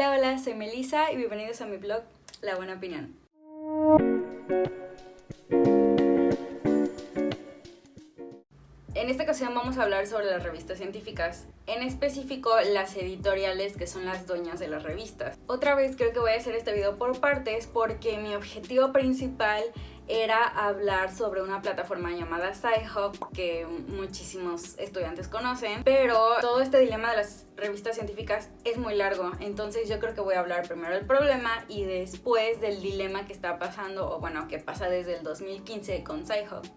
Hola, soy Melissa y bienvenidos a mi blog La Buena Opinión. En esta ocasión vamos a hablar sobre las revistas científicas, en específico las editoriales que son las dueñas de las revistas. Otra vez creo que voy a hacer este video por partes porque mi objetivo principal era hablar sobre una plataforma llamada Sci-Hub que muchísimos estudiantes conocen, pero todo este dilema de las revistas científicas es muy largo, entonces yo creo que voy a hablar primero del problema y después del dilema que está pasando, o bueno, que pasa desde el 2015 con Sci-Hub.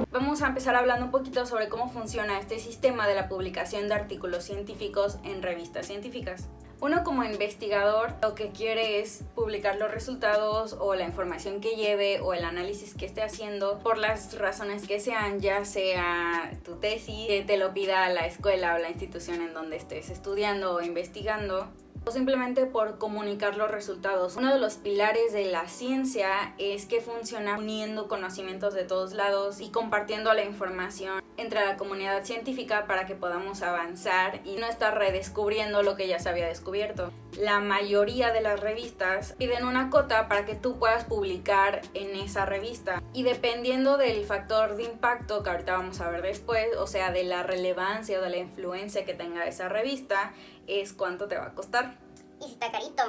Vamos a empezar hablando un poquito sobre cómo funciona este sistema de la publicación de artículos científicos en revistas científicas. Uno como investigador lo que quiere es publicar los resultados o la información que lleve o el análisis que esté haciendo por las razones que sean, ya sea tu tesis, que te lo pida la escuela o la institución en donde estés estudiando o investigando, o simplemente por comunicar los resultados. Uno de los pilares de la ciencia es que funciona uniendo conocimientos de todos lados y compartiendo la información entre la comunidad científica para que podamos avanzar y no estar redescubriendo lo que ya se había descubierto. La mayoría de las revistas piden una cota para que tú puedas publicar en esa revista y dependiendo del factor de impacto que ahorita vamos a ver después, o sea, de la relevancia o de la influencia que tenga esa revista, es cuánto te va a costar. Y si está carito,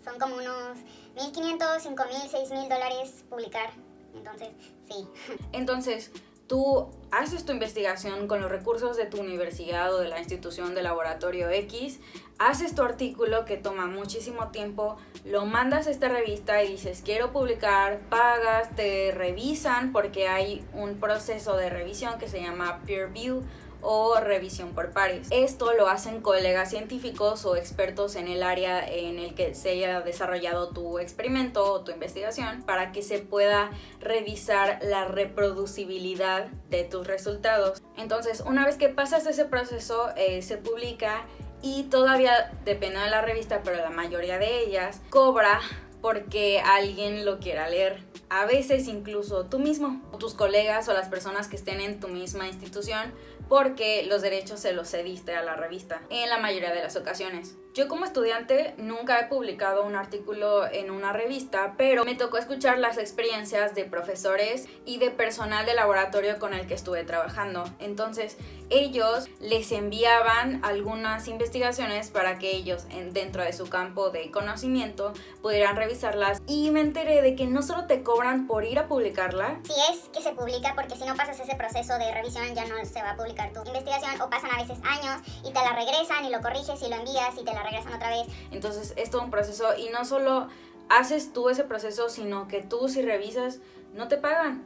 son como unos $1,500, $5,000, $6,000 publicar, entonces sí. Entonces, tú haces tu investigación con los recursos de tu universidad o de la institución de laboratorio X, haces tu artículo que toma muchísimo tiempo, lo mandas a esta revista y dices quiero publicar, pagas, te revisan porque hay un proceso de revisión que se llama peer review o revisión por pares. Esto lo hacen colegas científicos o expertos en el área en el que se haya desarrollado tu experimento o tu investigación para que se pueda revisar la reproducibilidad de tus resultados. Entonces, una vez que pasas ese proceso, se publica y todavía, depende de la revista, pero la mayoría de ellas cobra porque alguien lo quiera leer. A veces incluso tú mismo, o tus colegas o las personas que estén en tu misma institución, porque los derechos se los cediste a la revista, en la mayoría de las ocasiones. Yo como estudiante nunca he publicado un artículo en una revista, pero me tocó escuchar las experiencias de profesores y de personal de laboratorio con el que estuve trabajando. Entonces, ellos les enviaban algunas investigaciones para que ellos, dentro de su campo de conocimiento, pudieran revisarlas. Y me enteré de que no solo te cobran por ir a publicarla. Si es que se publica, porque si no pasas ese proceso de revisión ya no se va a publicar tu investigación, o pasan a veces años y te la regresan y lo corriges y lo envías y te la regresan otra vez. Entonces es todo un proceso y no solo haces tú ese proceso, sino que tú si revisas no te pagan.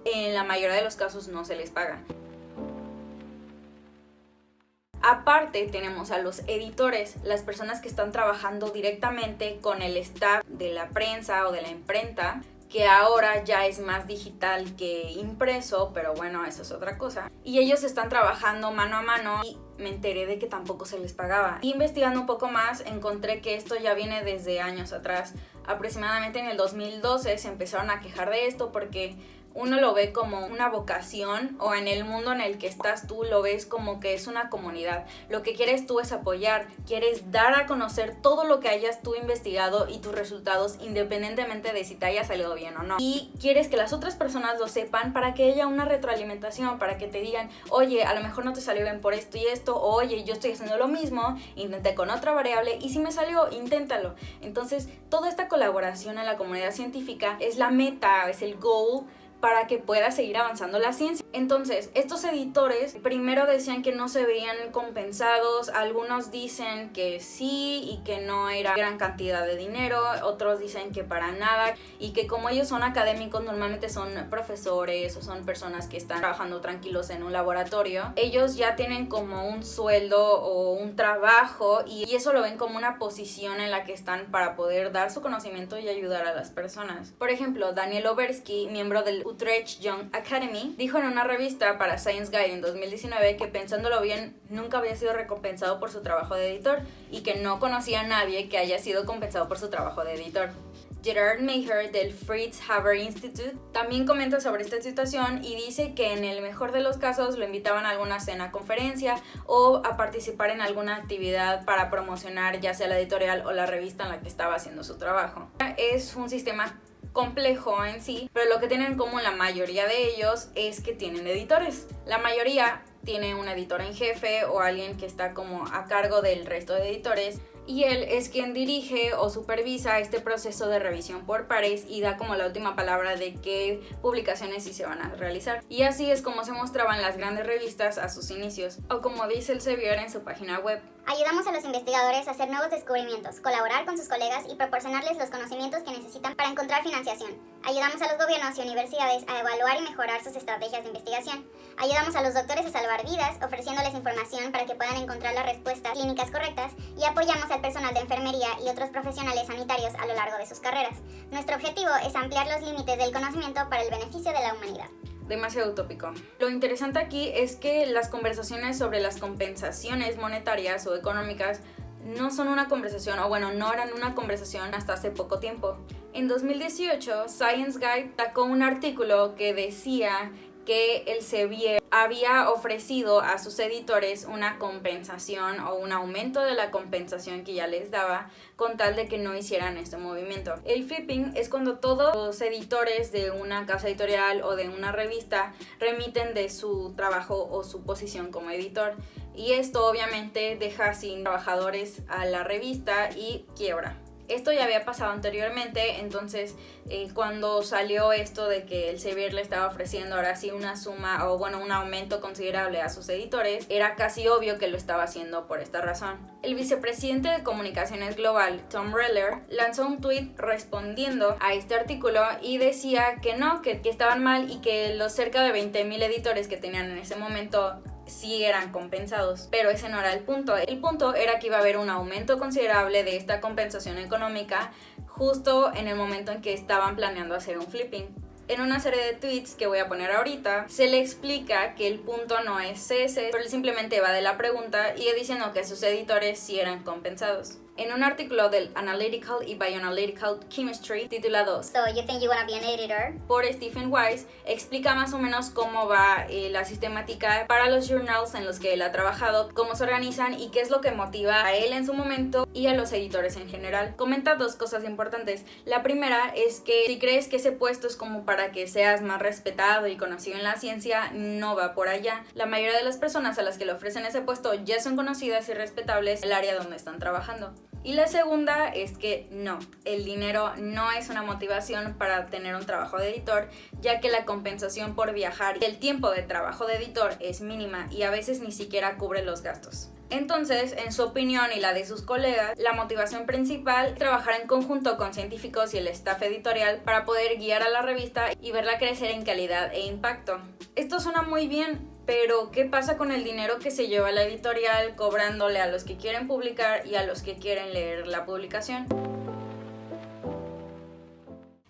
En la mayoría de los casos no se les paga. Aparte tenemos a los editores, las personas que están trabajando directamente con el staff de la prensa o de la imprenta, que ahora ya es más digital que impreso, pero bueno, eso es otra cosa. Y ellos están trabajando mano a mano y me enteré de que tampoco se les pagaba. Investigando un poco más, encontré que esto ya viene desde años atrás. Aproximadamente en el 2012 se empezaron a quejar de esto porque uno lo ve como una vocación, o en el mundo en el que estás tú lo ves como que es una comunidad. Lo que quieres tú es apoyar, quieres dar a conocer todo lo que hayas tú investigado y tus resultados independientemente de si te haya salido bien o no. Y quieres que las otras personas lo sepan para que haya una retroalimentación, para que te digan, oye, a lo mejor no te salió bien por esto y esto, o oye, yo estoy haciendo lo mismo, intenté con otra variable y si me salió, inténtalo. Entonces, toda esta colaboración en la comunidad científica es la meta, es el goal para que pueda seguir avanzando la ciencia. Entonces, estos editores primero decían que no se veían compensados, algunos dicen que sí y que no era gran cantidad de dinero, otros dicen que para nada, y que como ellos son académicos, normalmente son profesores o son personas que están trabajando tranquilos en un laboratorio, ellos ya tienen como un sueldo o un trabajo y eso lo ven como una posición en la que están para poder dar su conocimiento y ayudar a las personas. Por ejemplo, Daniel Obersky, miembro del Utrecht Young Academy, dijo en una revista para Science Guide en 2019 que pensándolo bien nunca había sido recompensado por su trabajo de editor y que no conocía a nadie que haya sido compensado por su trabajo de editor. Gerard Maher del Fritz Haber Institute también comenta sobre esta situación y dice que en el mejor de los casos lo invitaban a alguna cena, conferencia o a participar en alguna actividad para promocionar ya sea la editorial o la revista en la que estaba haciendo su trabajo. Es un sistema complejo en sí, pero lo que tienen en común la mayoría de ellos es que tienen editores. La mayoría tiene un editor en jefe o alguien que está como a cargo del resto de editores, y él es quien dirige o supervisa este proceso de revisión por pares y da como la última palabra de qué publicaciones sí se van a realizar. Y así es como se mostraban las grandes revistas a sus inicios, o como dice Elsevier en su página web. Ayudamos a los investigadores a hacer nuevos descubrimientos, colaborar con sus colegas y proporcionarles los conocimientos que necesitan para encontrar financiación. Ayudamos a los gobiernos y universidades a evaluar y mejorar sus estrategias de investigación. Ayudamos a los doctores a salvar vidas, ofreciéndoles información para que puedan encontrar las respuestas clínicas correctas, y apoyamos al personal de enfermería y otros profesionales sanitarios a lo largo de sus carreras. Nuestro objetivo es ampliar los límites del conocimiento para el beneficio de la humanidad. Demasiado utópico. Lo interesante aquí es que las conversaciones sobre las compensaciones monetarias o económicas no son una conversación, o bueno, no eran una conversación hasta hace poco tiempo. En 2018, Science Guide sacó un artículo que decía que Elsevier había ofrecido a sus editores una compensación o un aumento de la compensación que ya les daba con tal de que no hicieran este movimiento. El flipping es cuando todos los editores de una casa editorial o de una revista remiten de su trabajo o su posición como editor, y esto obviamente deja sin trabajadores a la revista y quiebra. Esto ya había pasado anteriormente, entonces cuando salió esto de que Elsevier le estaba ofreciendo ahora sí una suma o bueno, un aumento considerable a sus editores, era casi obvio que lo estaba haciendo por esta razón. El vicepresidente de comunicaciones global, Tom Reller, lanzó un tweet respondiendo a este artículo y decía que no, que estaban mal y que los cerca de 20,000 editores que tenían en ese momento sí eran compensados, pero ese no era el punto. El punto era que iba a haber un aumento considerable de esta compensación económica justo en el momento en que estaban planeando hacer un flipping. En una serie de tweets que voy a poner ahorita, se le explica que el punto no es ese, pero él simplemente va de la pregunta y diciendo que sus editores sí eran compensados. En un artículo del Analytical y Bioanalytical Chemistry titulado So you think you wanna be an editor? por Stephen Wise, explica más o menos cómo va la sistemática para los journals en los que él ha trabajado, cómo se organizan y qué es lo que motiva a él en su momento y a los editores en general. Comenta dos cosas importantes. La primera es que si crees que ese puesto es como para que seas más respetado y conocido en la ciencia, no va por allá. La mayoría de las personas a las que le ofrecen ese puesto ya son conocidas y respetables en el área donde están trabajando. Y la segunda es que no, el dinero no es una motivación para tener un trabajo de editor, ya que la compensación por viajar y el tiempo de trabajo de editor es mínima y a veces ni siquiera cubre los gastos. Entonces, en su opinión y la de sus colegas, la motivación principal es trabajar en conjunto con científicos y el staff editorial para poder guiar a la revista y verla crecer en calidad e impacto. Esto suena muy bien, pero ¿qué pasa con el dinero que se lleva la editorial cobrándole a los que quieren publicar y a los que quieren leer la publicación?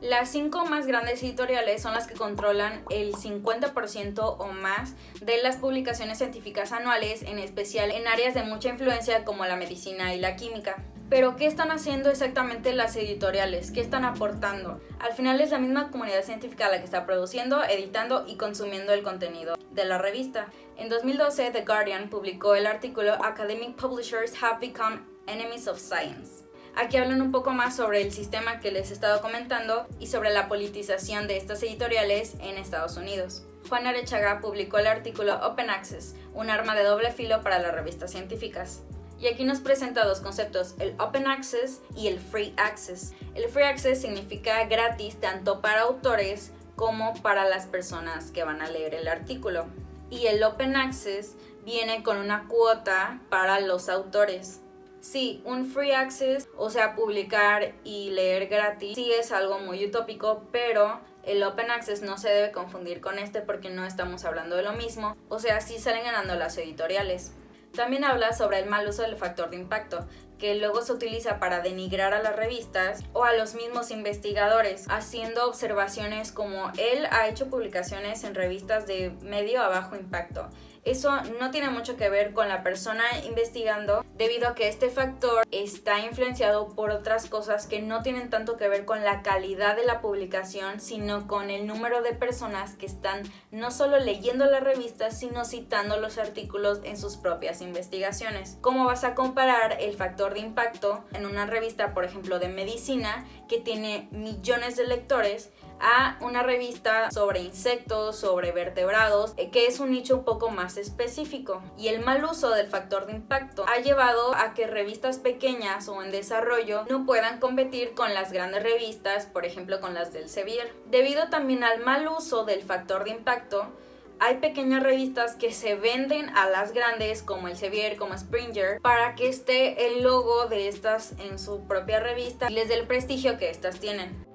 Las 5 más grandes editoriales son las que controlan el 50% o más de las publicaciones científicas anuales, en especial en áreas de mucha influencia como la medicina y la química. Pero ¿qué están haciendo exactamente las editoriales? ¿Qué están aportando? Al final es la misma comunidad científica la que está produciendo, editando y consumiendo el contenido de la revista. En 2012, The Guardian publicó el artículo Academic Publishers Have Become Enemies of Science. Aquí hablan un poco más sobre el sistema que les he estado comentando y sobre la politización de estas editoriales en Estados Unidos. Juan Arechaga publicó el artículo Open Access, un arma de doble filo para las revistas científicas. Y aquí nos presenta dos conceptos, el Open Access y el Free Access. El Free Access significa gratis tanto para autores como para las personas que van a leer el artículo. Y el Open Access viene con una cuota para los autores. Sí, un free access, o sea, publicar y leer gratis, sí es algo muy utópico, pero el open access no se debe confundir con porque no estamos hablando de lo mismo, o sea, sí salen ganando las editoriales. También habla sobre el mal uso del factor de impacto, que luego se utiliza para denigrar a las revistas o a los mismos investigadores, haciendo observaciones como él ha hecho publicaciones en revistas de medio a bajo impacto. Eso no tiene mucho que ver con la persona investigando, debido a que este factor está influenciado por otras cosas que no tienen tanto que ver con la calidad de la publicación, sino con el número de personas que están no solo leyendo la revista, sino citando los artículos en sus propias investigaciones. ¿Cómo vas a comparar el factor de impacto en una revista, por ejemplo, de medicina, que tiene millones de lectores, a una revista sobre insectos, sobre vertebrados, que es un nicho un poco más específico? Y el mal uso del factor de impacto ha llevado a que revistas pequeñas o en desarrollo no puedan competir con las grandes revistas, por ejemplo con las del Sevier. Debido también al mal uso del factor de impacto, hay pequeñas revistas que se venden a las grandes, como el Sevier, como Springer, para que esté el logo de estas en su propia revista y les dé el prestigio que estas tienen.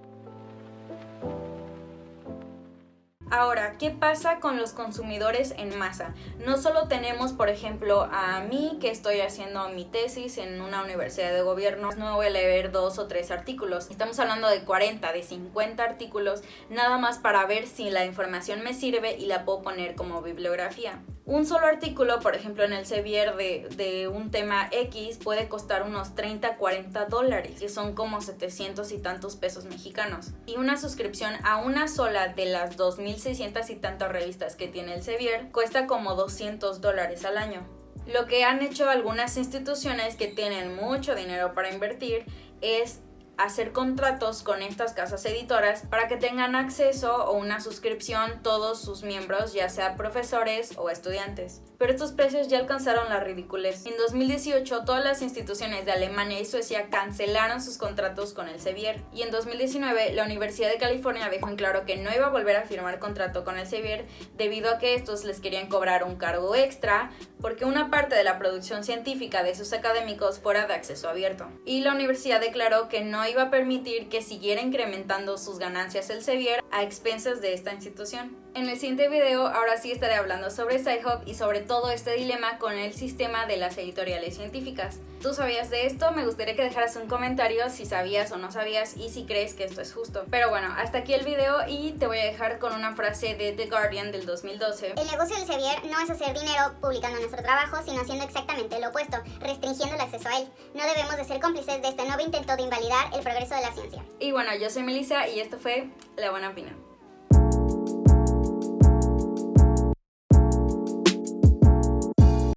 Ahora, ¿qué pasa con los consumidores en masa? No solo tenemos, por ejemplo, a mí que estoy haciendo mi tesis en una universidad de gobierno, no voy a leer 2 o 3 artículos. Estamos hablando de 40, de 50 artículos, nada más para ver si la información me sirve y la puedo poner como bibliografía. Un solo artículo, por ejemplo, en el Sevier de un tema X puede costar unos $30-40, que son como 700 y tantos pesos mexicanos. Y una suscripción a una sola de las 2,600 y tantas revistas que tiene el Sevier cuesta como $200 al año. Lo que han hecho algunas instituciones que tienen mucho dinero para invertir es hacer contratos con estas casas editoras para que tengan acceso o una suscripción todos sus miembros, ya sea profesores o estudiantes. Pero estos precios ya alcanzaron la ridiculez. En 2018 todas las instituciones de Alemania y Suecia cancelaron sus contratos con el Sevier, y en 2019 la Universidad de California dejó en claro que no iba a volver a firmar contrato con el Sevier debido a que estos les querían cobrar un cargo extra porque una parte de la producción científica de sus académicos fuera de acceso abierto. Y la universidad declaró que no iba a permitir que siguiera incrementando sus ganancias el Sevier a expensas de esta institución. En el siguiente video ahora sí estaré hablando sobre Sci-Hub y sobre todo este dilema con el sistema de las editoriales científicas. ¿Tú sabías de esto? Me gustaría que dejaras un comentario si sabías o no sabías y si crees que esto es justo. Pero bueno, hasta aquí el video y te voy a dejar con una frase de The Guardian del 2012. El negocio del Sevier no es hacer dinero publicando nuestro trabajo, sino haciendo exactamente lo opuesto, restringiendo el acceso a él. No debemos de ser cómplices de este nuevo intento de invalidar el progreso de la ciencia. Y bueno, yo soy Melissa y esto fue La Buena Opinión.